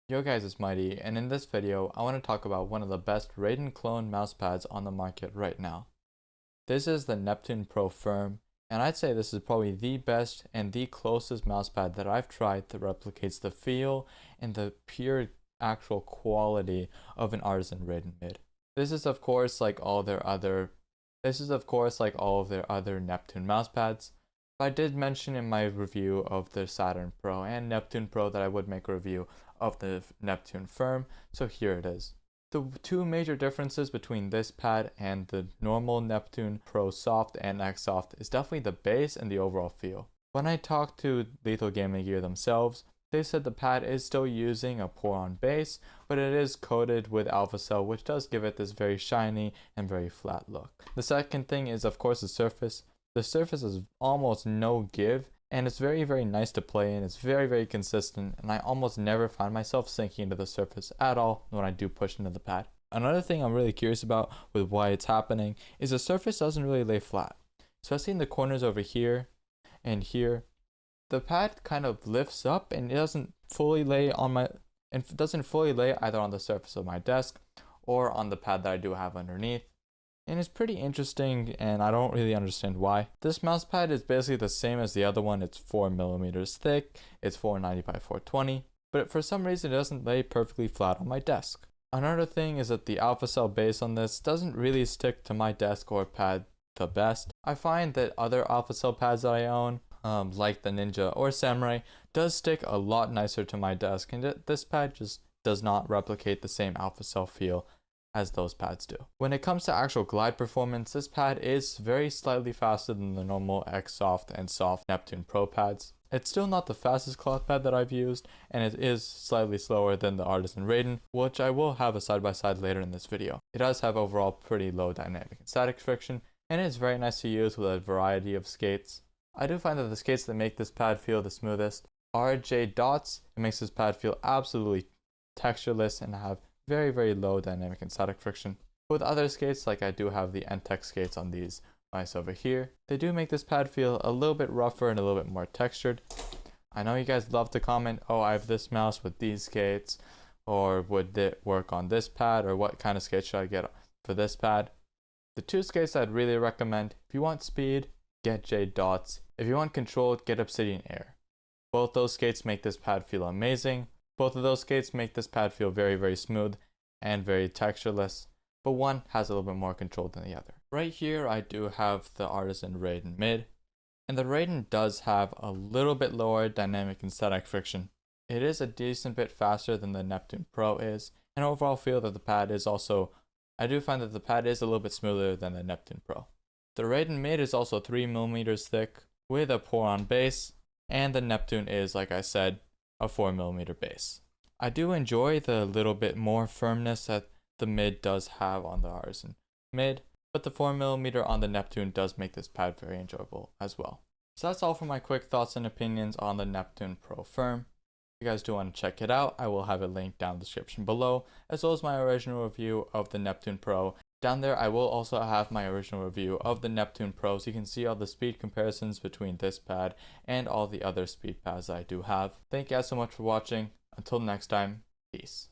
Yo guys, it's Mighty, and in this video, I want to talk about one of the best Raiden clone mousepads on the market right now. This is the Neptune Pro Firm, and I'd say this is probably the best and the closest mousepad that I've tried that replicates the feel and the pure actual quality of an artisan Raiden mid. This is of course like all of their other Neptune mousepads. I did mention in my review of the Saturn Pro and Neptune Pro that I would make a review of the Neptune Firm, so here it is. The two major differences between this pad and the normal Neptune Pro Soft and xsoft is definitely the base and the overall feel. When I talked to Lethal Gaming Gear themselves, they said the pad is still using a pour-on base, but it is coated with alpha cell, which does give it this very shiny and very flat look. The second thing is of course the surface. The surface is almost no give, and it's very nice to play in. It's very consistent, and I almost never find myself sinking into the surface at all when I do push into the pad. Another thing I'm really curious about with why it's happening is the surface doesn't really lay flat, especially in the corners over here and here. The pad kind of lifts up and it doesn't fully lay either on the surface of my desk or on the pad that I do have underneath. And it's pretty interesting, and I don't really understand why. This mousepad is basically the same as the other one. It's 4mm thick, it's 490 by 420, but for some reason it doesn't lay perfectly flat on my desk. Another thing is that the alpha cell base on this doesn't really stick to my desk or pad the best. I find that other alpha cell pads that I own, like the Ninja or Samurai, does stick a lot nicer to my desk, and this pad just does not replicate the same alpha cell feel as those pads do. When it comes to actual glide performance, this pad is very slightly faster than the normal xsoft and soft Neptune Pro pads. It's still not the fastest cloth pad that I've used, and it is slightly slower than the Artisan Raiden, which I will have a side-by-side later in this video. It does have overall pretty low dynamic and static friction, and it is very nice to use with a variety of skates. I do find that the skates that make this pad feel the smoothest are J dots. It makes this pad feel absolutely textureless and have very low dynamic and static friction. With other skates, like I do have the NTEX skates on these mice over here, they do make this pad feel a little bit rougher and a little bit more textured. I know you guys love to comment, oh, I have this mouse with these skates, or would it work on this pad, or what kind of skates should I get for this pad? The two skates I'd really recommend: if you want speed, get J dots. If you want control, get Obsidian Air. Both those skates make this pad feel amazing. Both of those skates make this pad feel very smooth and very textureless, but one has a little bit more control than the other. Right here I do have the Artisan Raiden mid, and the Raiden does have a little bit lower dynamic and static friction. It is a decent bit faster than the Neptune Pro is, and overall feel that the pad is also, I do find that the pad is a little bit smoother than the Neptune Pro. The Raiden mid is also 3mm thick with a pour-on base, and the Neptune is, like I said, a 4mm base. I do enjoy the little bit more firmness that the mid does have on the Artisan mid, but the 4mm on the Neptune does make this pad very enjoyable as well. So that's all for my quick thoughts and opinions on the Neptune Pro Firm. If you guys do want to check it out, I will have it linked down in the description below, as well as my original review of the Neptune Pro. Down there I will also have my original review of the Neptune Pro, so you can see all the speed comparisons between this pad and all the other speed pads I do have. Thank you guys so much for watching. Until next time, peace.